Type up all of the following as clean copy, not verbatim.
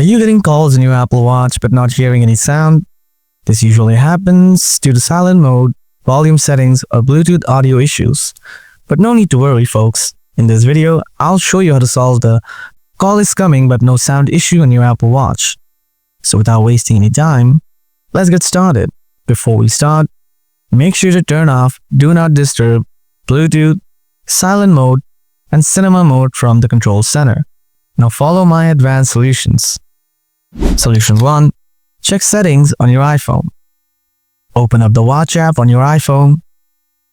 you getting calls in your Apple Watch but not hearing any sound? This usually happens due to silent mode, volume settings, or Bluetooth audio issues. But no need to worry, folks. In this video, I'll show you how to solve the call is coming but no sound issue on your Apple Watch. So without wasting any time, let's get started. Before we start, make sure to turn off Do Not Disturb, Bluetooth, Silent Mode, and Cinema Mode from the control center. Now follow my advanced solutions. Solution 1. Check settings on your iPhone. Open up the Watch app on your iPhone.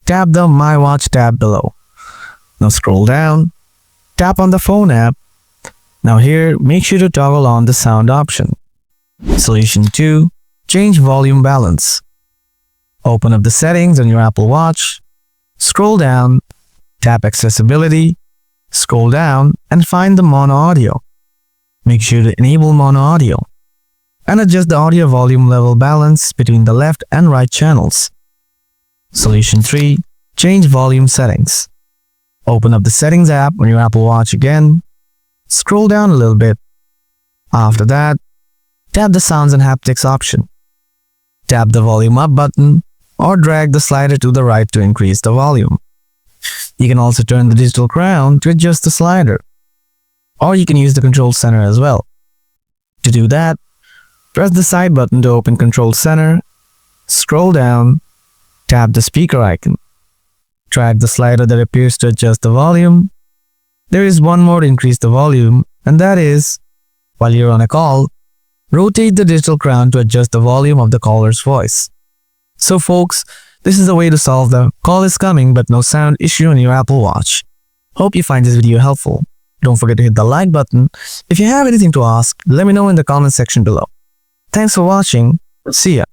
Tap the My Watch tab below. Now scroll down. Tap on the Phone app. Now here, make sure to toggle on the sound option. Solution 2. Change volume balance. Open up the settings on your Apple Watch. Scroll down. Tap Accessibility. Scroll down and find the mono audio. Make sure to enable mono audio and adjust the audio volume level balance between the left and right channels. Solution 3. Change volume settings. Open up the Settings app on your Apple Watch again. Scroll down a little bit. After that, tap the Sounds and Haptics option. Tap the Volume Up button or drag the slider to the right to increase the volume. You can also turn the digital crown to adjust the slider, or you can use the control center as well. To do that, press the side button to open control center, scroll down, tap the speaker icon, drag the slider that appears to adjust the volume. There is one more to increase the volume, and that is, while you're on a call, rotate the digital crown to adjust the volume of the caller's voice. So folks, this is the way to solve the call is coming but no sound issue on your Apple Watch. Hope you find this video helpful. Don't forget to hit the like button. If you have anything to ask, let me know in the comment section below. Thanks for watching. See ya.